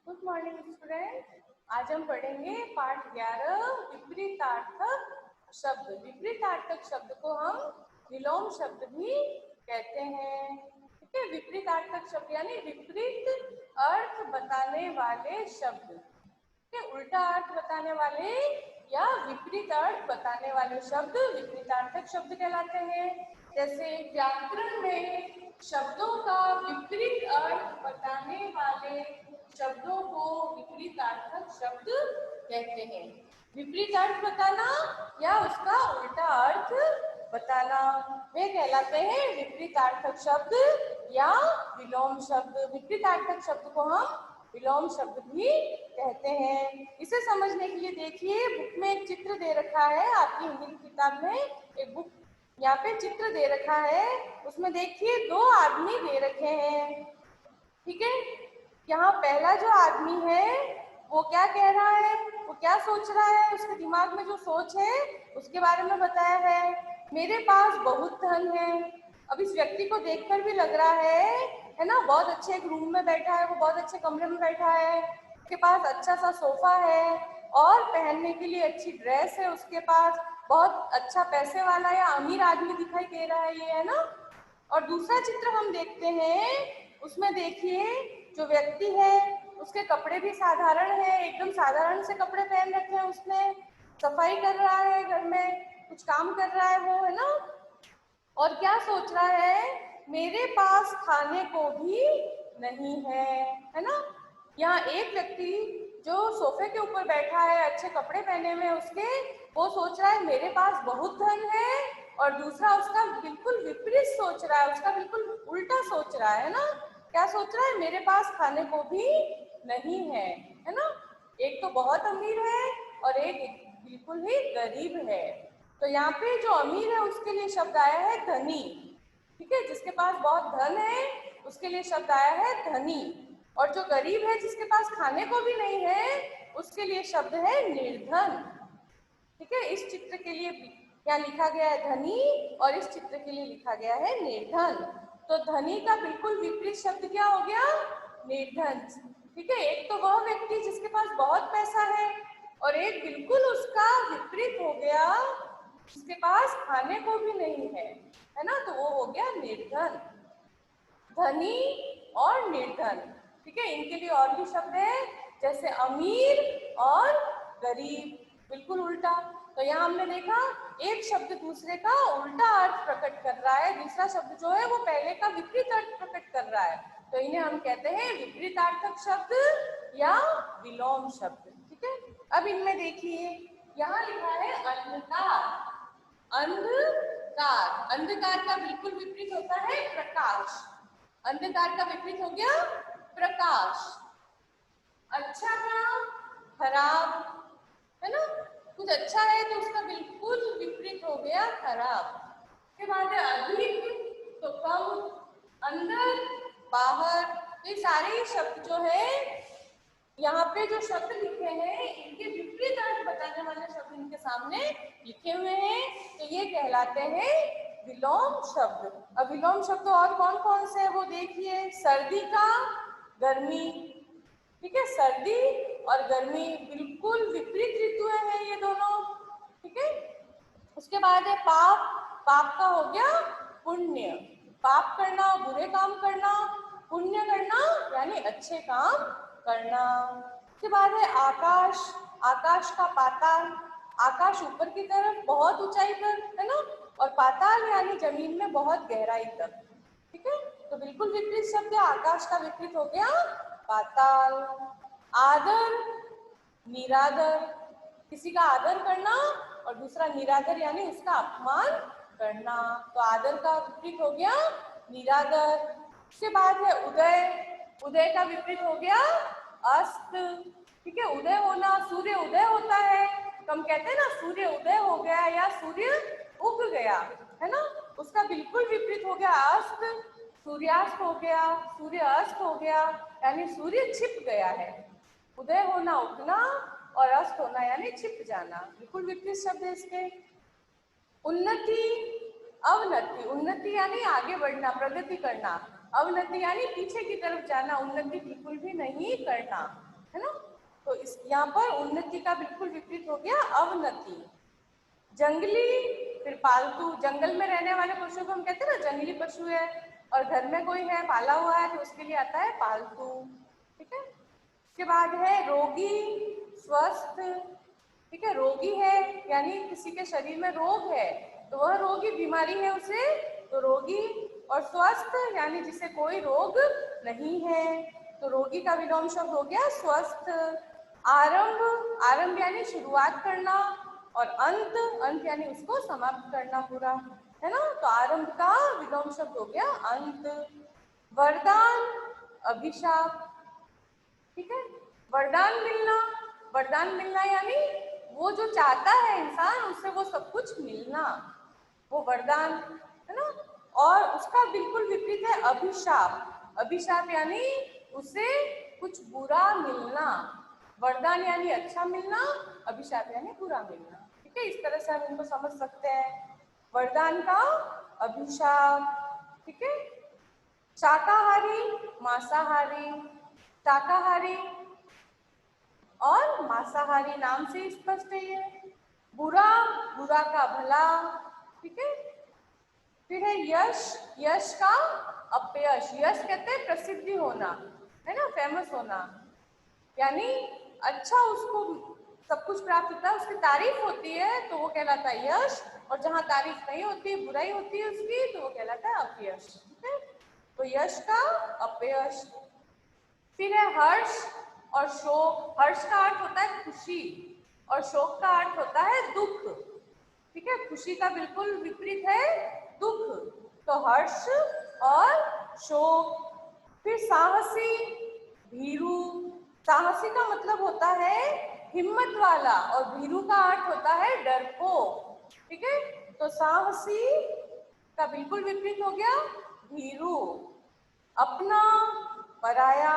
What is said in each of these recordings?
Good morning student. आज हम पढ़ेंगे पाठ 11 विपरीतार्थक शब्द। विपरीतार्थक शब्द को हम विलोम शब्द भी कहते हैं। ठीक है, विपरीतार्थक शब्द यानी विपरीत अर्थ बताने वाले शब्द, ठीक है, उल्टा अर्थ बताने वाले या विपरीत अर्थ बताने वाले शब्द विपरीतार्थक शब्द कहलाते हैं। जैसे व्याकरण में शब्दों का विपरीत अर्थ बताने वाले शब्दों को विपरीतार्थक शब्द कहते हैं। विपरीत अर्थ बताना या उसका उल्टा अर्थ बताना, वे कहलाते हैं विपरीतार्थक शब्द या विलोम शब्द। विपरीतार्थक शब्द को हम विलोम शब्द भी कहते हैं। इसे समझने के लिए देखिए, बुक में एक चित्र दे रखा है। आपकी हिंदी की किताब में एक बुक यहाँ पे चित्र दे रखा है। उसमें देखिए दो आदमी दे रखे हैं। ठीक है, यहाँ पहला जो आदमी है वो क्या कह रहा है, वो क्या सोच रहा है, उसके दिमाग में जो सोच है उसके बारे में बताया है। मेरे पास बहुत धन है। अब इस व्यक्ति को देखकर भी लग रहा है ना, बहुत अच्छे एक रूम में बैठा है, वो बहुत अच्छे कमरे में बैठा है, उसके पास अच्छा सा सोफा है और पहनने के लिए अच्छी ड्रेस है उसके पास। बहुत अच्छा पैसे वाला या अमीर आदमी दिखाई दे रहा है ये, है ना। और दूसरा चित्र हम देखते हैं, उसमें देखिए जो व्यक्ति है उसके कपड़े भी साधारण है, एकदम साधारण से कपड़े पहन रखे हैं उसने। सफाई कर रहा है, घर में कुछ काम कर रहा है वो, है ना। और क्या सोच रहा है, मेरे पास खाने को भी नहीं है ना। यहाँ एक व्यक्ति जो सोफे के ऊपर बैठा है, अच्छे कपड़े पहने हुए उसके, वो सोच रहा है मेरे पास बहुत धन है। और दूसरा उसका बिल्कुल विपरीत सोच रहा है, उसका बिल्कुल उल्टा सोच रहा है ना। क्या सोच रहा है, मेरे पास खाने को भी नहीं है ना। एक तो बहुत अमीर है और एक बिल्कुल ही गरीब है। तो यहाँ पे जो अमीर है उसके लिए शब्द आया है धनी। ठीक है, जिसके पास बहुत धन है उसके लिए शब्द आया है धनी। और जो गरीब है जिसके पास खाने को भी नहीं है उसके लिए शब्द है निर्धन। ठीक है, इस चित्र के लिए क्या लिखा गया है, धनी, और इस चित्र के लिए लिखा गया है निर्धन। तो धनी का बिल्कुल विपरीत शब्द क्या हो गया, निर्धन। ठीक है, एक तो वह व्यक्ति जिसके पास बहुत पैसा है और एक बिल्कुल उसका विपरीत हो गया जिसके पास खाने को भी नहीं है ना, तो वो हो गया निर्धन। धनी और निर्धन, ठीक है, इनके लिए और भी शब्द है जैसे अमीर और गरीब, बिल्कुल उल्टा। तो यहाँ हमने देखा एक शब्द दूसरे का उल्टा अर्थ प्रकट कर रहा है, दूसरा शब्द जो है वो पहले का विपरीत अर्थ प्रकट कर रहा है। तो इन्हें हम कहते हैं विपरीतार्थक शब्द या विलोम शब्द। ठीक है, अब इनमें देखिए यहाँ लिखा है अंधकार। अंधकार, अंधकार का बिल्कुल विपरीत होता है प्रकाश। अंधकार का विपरीत हो गया प्रकाश। अच्छा का खराब, है ना। कुछ अच्छा है तो उसका बिल्कुल विपरीत हो गया खराब। के बाद है अधिक तो कम, अंदर बाहर। ये सारे शब्द जो है यहाँ पे जो शब्द लिखे हैं इनके विपरीत अर्थ बताने वाले शब्द इनके सामने लिखे हुए हैं, तो ये कहलाते हैं विलोम शब्द। अब विलोम शब्द और कौन कौन से है वो देखिए। सर्दी का गर्मी, ठीक है, सर्दी और गर्मी बिल्कुल विपरीत ऋतुएं हैं ये दोनों। ठीक है, उसके बाद है पाप। पाप का हो गया पुण्य, पाप करना बुरे काम करना, पुण्य करना यानी अच्छे काम करना। उसके बाद है आकाश। आकाश का पाताल, आकाश ऊपर की तरफ बहुत ऊंचाई पर, है ना, और पाताल यानी जमीन में बहुत गहराई तक। ठीक है, तो बिल्कुल विपरीत शब्द है, आकाश का विपरीत हो गया पाताल। आदर निरादर, किसी का आदर करना और दूसरा निरादर यानी उसका अपमान करना, तो आदर का विपरीत हो गया निरादर। उसके बाद है उदय। उदय का विपरीत हो गया अस्त। ठीक है, उदय होना, सूर्य उदय होता है तो हम कहते हैं ना सूर्य उदय हो गया या सूर्य उग गया, है ना। उसका बिल्कुल विपरीत हो गया अस्त। सूर्यास्त हो गया, सूर्य अस्त हो गया यानी सूर्य छिप गया है। उदय होना उगना और अस्त होना यानी छिप जाना, बिल्कुल विपरीत शब्द है इसके। उन्नति अवनति, उन्नति यानी आगे बढ़ना, प्रगति करना, अवनति यानी पीछे की तरफ जाना, उन्नति बिल्कुल भी नहीं करना। है ना। तो इस यहाँ पर उन्नति का बिल्कुल विपरीत हो गया अवनति। जंगली, फिर पालतू। जंगल में रहने वाले पशु को हम कहते हैं ना जंगली पशु है, और घर में कोई है पाला हुआ है तो उसके लिए आता है पालतू। ठीक है। उसके बाद है रोगी, स्वस्थ। ठीक है, रोगी है यानी किसी के शरीर में रोग है तो वह रोगी, बीमारी है उसे तो रोगी। और स्वस्थ यानी जिसे कोई रोग नहीं है तो रोगी का विलोम शब्द हो गया स्वस्थ। आरंभ, आरंभ यानी शुरुआत करना, और अंत, अंत यानी उसको समाप्त करना पूरा, है ना। तो आरंभ का विलोम शब्द हो गया अंत। वरदान, अभिशाप। ठीक है, वरदान मिलना, वरदान मिलना यानी वो जो चाहता है इंसान उससे वो सब कुछ मिलना, वो वरदान, है ना। और उसका बिल्कुल विपरीत है अभिशाप। अभिशाप यानी उसे कुछ बुरा मिलना। वरदान यानी अच्छा मिलना, अभिशाप यानी बुरा मिलना। ठीक है, इस तरह से हम इनको समझ सकते हैं, वरदान का, अभिशाप। ठीक है। शाकाहारी, मांसाहारी। शाकाहारी और मांसाहारी नाम से स्पष्ट है ये। बुरा, बुरा का भला। ठीक है। फिर है यश, यश का अपयश। यश कहते हैं प्रसिद्धि होना, है ना, फेमस होना, यानी अच्छा उसको सब कुछ प्राप्त होता है, उसकी तारीफ होती है तो वो कहलाता है यश, और जहाँ तारीफ नहीं होती, बुराई होती है उसकी, तो वो कहलाता है अपयश। ठीक है, तो यश का अपयश। फिर है हर्ष और शोक। हर्ष का अर्थ होता है खुशी और शोक का अर्थ होता है दुख। ठीक है, खुशी का बिल्कुल विपरीत है दुख, तो हर्ष और शोक। फिर साहसी, भीरू। साहसी का मतलब होता है हिम्मत वाला, और भीरू का अर्थ होता है डरपोक। ठीक है, तो साहसी का बिल्कुल विपरीत हो गया भीरू। अपना, पराया।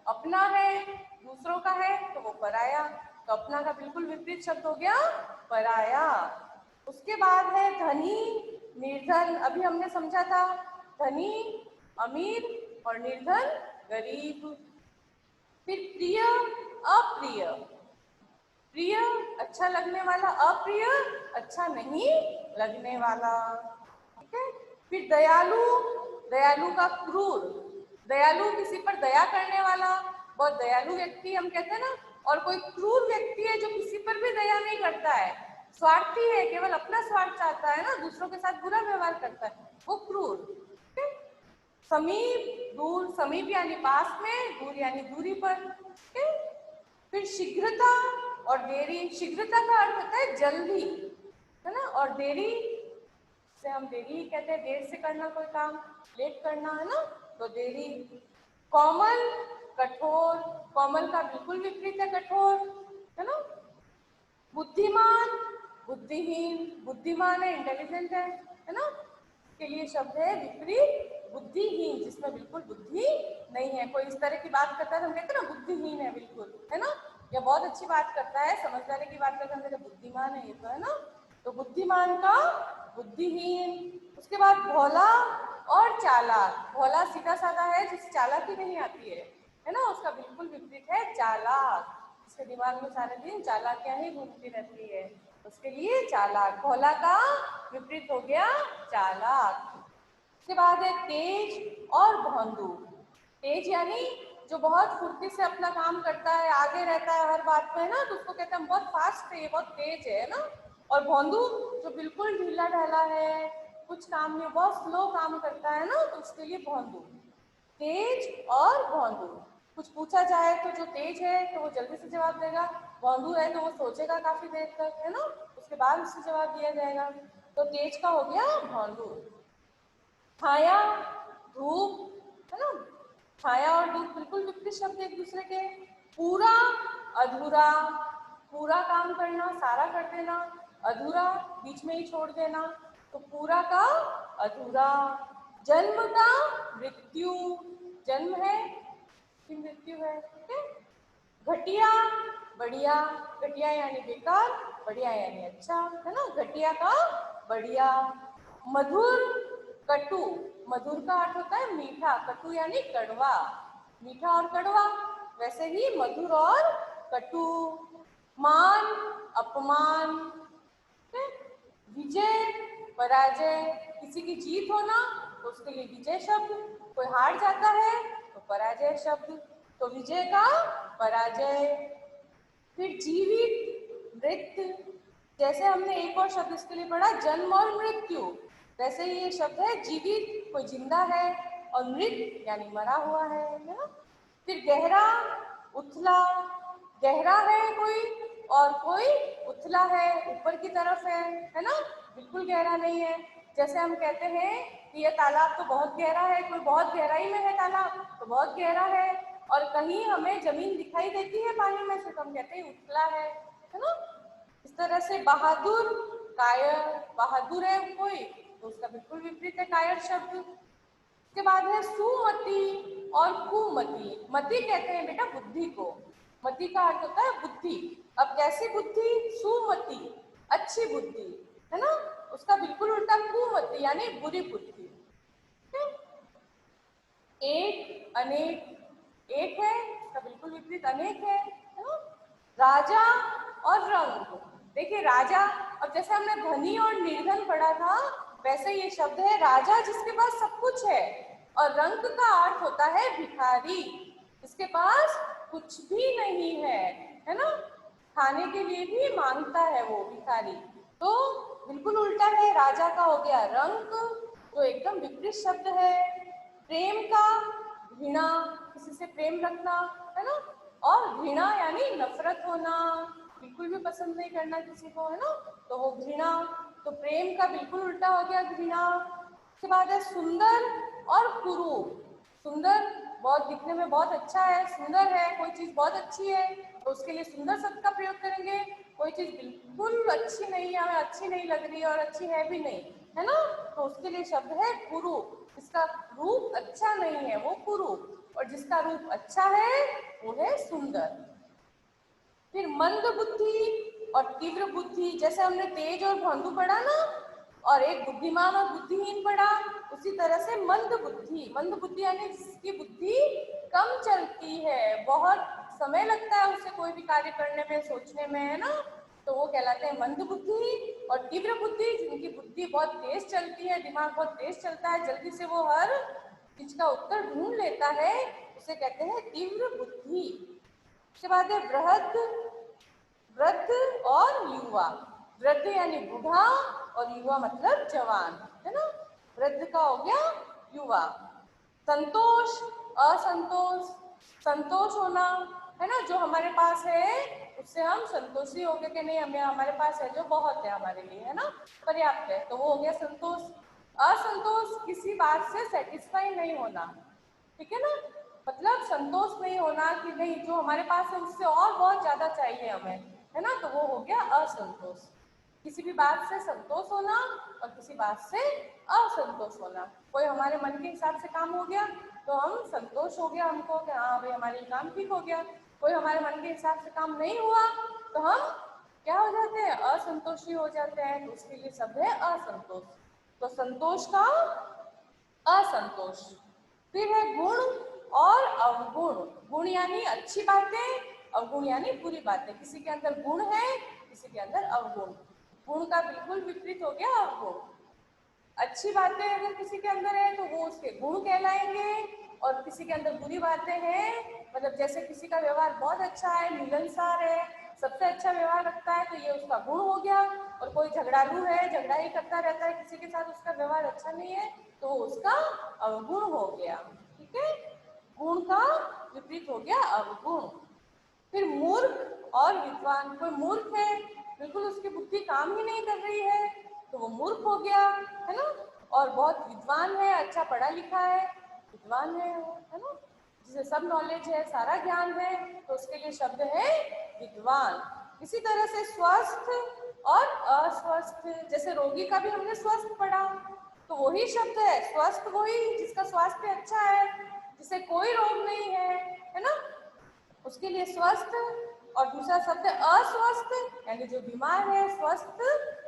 अपना है दूसरों का है तो वो पराया, तो अपना का बिल्कुल विपरीत शब्द हो गया पराया। उसके बाद है धनी, निर्धन। अभी हमने समझा था धनी अमीर और निर्धन गरीब। फिर प्रिय, अप्रिय। प्रिय अच्छा लगने वाला, अप्रिय अच्छा नहीं लगने वाला। ठीक है। फिर दयालु, दयालु का क्रूर। दयालु किसी पर दया करने वाला, बहुत दयालु व्यक्ति हम कहते हैं ना। और कोई क्रूर व्यक्ति है जो किसी पर भी दया नहीं करता है, स्वार्थी है, केवल अपना स्वार्थ चाहता है ना, दूसरों के साथ बुरा व्यवहार करता है, वो क्रूर। ठीक है। समीप, दूर। समीप यानी पास में, दूर यानी दूरी पर। ठीक है। फिर शीघ्रता और देरी। शीघ्रता का अर्थ होता है जल्दी, है ना, और देरी से हम देरी ही कहते हैं, देर से करना कोई काम, लेट करना, है ना, तो देरी। कोमल, कठोर। कोमल का बिल्कुल विपरीत है कठोर, है ना। बुद्धिमान, बुद्धिहीन। बुद्धिमान है इंटेलिजेंट है ना, के लिए शब्द है विपरीत बुद्धिहीन, जिसमें बिल्कुल बुद्धि नहीं है। कोई इस तरह की बात करता है तो हम कहते हैं ना बुद्धिहीन है बिल्कुल, है ना, या बहुत अच्छी बात करता है, समझदारी की बात करता है, हम कहते हैं बुद्धिमान है ये तो, है ना। तो बुद्धिमान का बुद्धिहीन। उसके बाद भोला और चालाक। भोला सीधा साधा है जिसे चालाकी नहीं आती है ना, उसका बिल्कुल विपरीत है चालाक, उसके दिमाग में सारे दिन चालाकियां ही घूमती रहती है, उसके लिए चालाक। भोला का विपरीत हो गया चालाक। उसके बाद है तेज और भोंदू। तेज यानी जो बहुत फुर्ती से अपना काम करता है, आगे रहता है हर बात में ना, तो उसको कहते हैं बहुत फास्ट है, ये बहुत तेज है ना। और भोंदू जो बिल्कुल ढीला ढाला है, कुछ काम नहीं, बहुत स्लो काम करता है ना, तो उसके लिए भोंदू। तेज और भोंदू। कुछ पूछा जाए तो जो तेज है तो वो जल्दी से जवाब देगा, भोंदू है तो वो सोचेगा काफी देर तक, है ना, उसके बाद उससे जवाब दिया जाएगा। तो तेज का हो गया भोंदू। छाया, धूप, है ना। छाया और धूप बिल्कुल विपरीत शब्द एक दूसरे के। पूरा, अधूरा। पूरा काम करना, सारा कर देना, अधूरा बीच में ही छोड़ देना, तो पूरा का अधूरा। जन्म का मृत्यु। जन्म है कि मृत्यु है। ठीक है। घटिया, बढ़िया। घटिया यानी बेकार, बढ़िया यानी अच्छा, है ना, घटिया का बढ़िया। मधुर, कटु। मधुर का अर्थ होता है मीठा, कटु यानी कड़वा। मीठा और कड़वा वैसे ही मधुर और कटु। मान, अपमान, विजय, पराजय, किसी की जीत होना तो उसके लिए विजय शब्द, कोई हार जाता है तो पराजय शब्द, तो विजय का पराजय। फिर जीवित, मृत, जैसे हमने एक और शब्द इसके लिए पढ़ा जन्म और मृत्यु, वैसे ही ये शब्द है जीवित, कोई जिंदा है, और मृत यानी मरा हुआ है ना। फिर गहरा, उथला, गहरा है कोई और कोई उथला है, ऊपर की तरफ है ना, बिल्कुल गहरा नहीं है। जैसे हम कहते हैं कि ये तालाब तो बहुत गहरा है, कोई बहुत गहराई में है तालाब तो बहुत गहरा है, और कहीं हमें जमीन दिखाई देती है पानी में से तो हम कहते हैं उथला है ना। इस तरह से बहादुर, कायर, बहादुर है कोई तो उसका बिल्कुल विपरीत है कायर शब्द। उसके बाद है सुमति और कुमति। मति कहते हैं बेटा बुद्धि को, मति का अर्थ होता है बुद्धि। अब कैसी बुद्धि? सुमति, अच्छी बुद्धि है ना, उसका बिल्कुल उल्टा कुमति यानी बुरी बुद्धि। एक, अनेक, एक है उसका बिल्कुल विपरीत अनेक है ना। राजा और रंग, देखिए राजा, अब जैसे हमने धनी और निर्धन पढ़ा था वैसे ये शब्द है राजा जिसके पास सब कुछ है, और रंग का अर्थ होता है भिखारी, इसके पास कुछ भी नहीं है ना, खाने के लिए भी मांगता है वो भिखारी। तो बिल्कुल उल्टा है, राजा का हो गया रंग जो एकदम विपरीत शब्द है। प्रेम का घृणा, किसी से प्रेम रखना है ना, और घृणा यानी नफरत होना, बिल्कुल भी पसंद नहीं करना किसी को है ना, तो वो घृणा। तो प्रेम का बिल्कुल उल्टा हो गया घृणा। उसके बाद है सुंदर और कुरूप। सुंदर बहुत दिखने में बहुत अच्छा है, सुंदर है, कोई चीज बहुत अच्छी है तो उसके लिए सुंदर शब्द का प्रयोग करेंगे। कोई चीज बिल्कुल अच्छी नहीं है, हमें अच्छी नहीं लग रही है और अच्छी है भी नहीं है ना, तो उसके लिए शब्द है कुरूप, जिसका रूप अच्छा नहीं है वो कुरूप, और जिसका रूप अच्छा है वो है सुंदर। फिर मंद बुद्धि और तीव्र बुद्धि, जैसे हमने तेज और भोंदू पढ़ा ना, और एक बुद्धिमान और बुद्धिहीन पढ़ा, उसी तरह से मंद बुद्धि, मंद बुद्धि यानी जिसकी बुद्धि कम चलती है, बहुत समय लगता है उसे कोई भी कार्य करने में, सोचने में है ना, तो वो कहलाते हैं मंद बुद्धि। और तीव्र बुद्धि जिनकी बुद्धि बहुत तेज चलती है, दिमाग बहुत तेज चलता है, जल्दी से वो हर चीज का उत्तर ढूंढ लेता है, उसे कहते हैं तीव्र बुद्धि। उसके बाद है वृहद, वृद्ध और युवा। वृद्ध यानी बूढ़ा और युवा मतलब जवान है ना, वृद्ध का हो गया युवा। संतोष, असंतोष, संतोष होना है ना, जो हमारे पास है उससे हम संतोषी हो गए कि नहीं, हमें हमारे पास है जो बहुत है हमारे लिए है ना, पर्याप्त है, तो वो हो गया संतोष। असंतोष, किसी बात से सेटिस्फाई नहीं होना, ठीक है ना, मतलब संतोष नहीं होना कि नहीं जो हमारे पास है उससे और बहुत ज्यादा चाहिए हमें है ना, तो वो हो गया असंतोष। किसी भी बात से संतोष होना और किसी बात से असंतोष होना। कोई हमारे मन के हिसाब से काम हो गया तो हम संतोष हो गया हमको कि हाँ भाई हमारे काम ठीक हो गया, कोई हमारे मन के हिसाब से काम नहीं हुआ तो हम क्या हो जाते हैं, असंतोषी हो जाते हैं, तो उसके लिए शब्द है असंतोष। तो संतोष का असंतोष। फिर है गुण और अवगुण। गुण यानी अच्छी बातें, अवगुण यानी बुरी बातें। किसी के अंदर गुण है, किसी के अंदर अवगुण। गुण का बिल्कुल विपरीत हो गया अवगुण। अच्छी बातें अगर किसी के अंदर है तो वो उसके गुण कहलाएंगे, और किसी के अंदर बुरी बातें हैं, मतलब जैसे किसी का व्यवहार बहुत अच्छा है, मिलनसार है, सबसे अच्छा व्यवहार रखता है तो ये उसका गुण हो गया। और कोई झगड़ालू है, झगड़ा ही करता रहता है किसी के साथ, उसका व्यवहार अच्छा नहीं है तो वो उसका अवगुण हो गया। ठीक है, गुण का विपरीत हो गया अवगुण। फिर मूर्ख और विद्वान। कोई मूर्ख है, बिल्कुल उसकी बुद्धि काम ही नहीं कर रही है तो वो मूर्ख हो गया है ना, और बहुत विद्वान है, अच्छा पढ़ा लिखा है, विद्वान है वो है ना, जिसे सब नॉलेज है, सारा ज्ञान है, तो उसके लिए शब्द है विद्वान। इसी तरह से स्वस्थ और अस्वस्थ, जैसे रोगी का भी हमने स्वस्थ पढ़ा तो वही शब्द है स्वस्थ, वही जिसका स्वास्थ्य अच्छा है, जिसे कोई रोग नहीं है ना, उसके लिए स्वस्थ। और दूसरा शब्द है अस्वस्थ, यानी जो बीमार है, स्वस्थ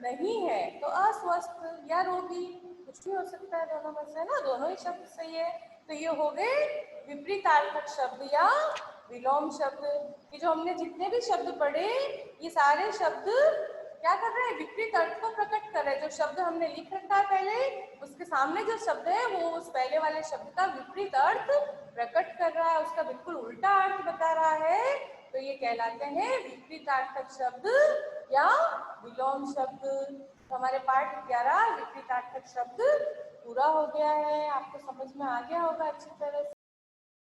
नहीं है, तो अस्वस्थ या रोगी कुछ भी हो सकता है दोनों में से ना, दोनों ही शब्द सही है। तो ये हो गए विपरीतार्थक शब्द या विलोम शब्द। ये जो हमने जितने भी शब्द पढ़े ये सारे शब्द क्या कर रहे हैं, विपरीत अर्थ को प्रकट कर रहे हैं। जो शब्द हमने लिख रखा है पहले, उसके सामने जो शब्द है वो उस पहले वाले शब्द का विपरीत अर्थ प्रकट कर रहा है, उसका बिल्कुल उल्टा अर्थ बता रहा है। तो ये कहलाते हैं विपरीतार्थक शब्द या विलोम शब्द। तो हमारे पाठ 11 विपरीतार्थक शब्द पूरा हो गया है। आपको समझ में आ गया होगा अच्छी तरह से।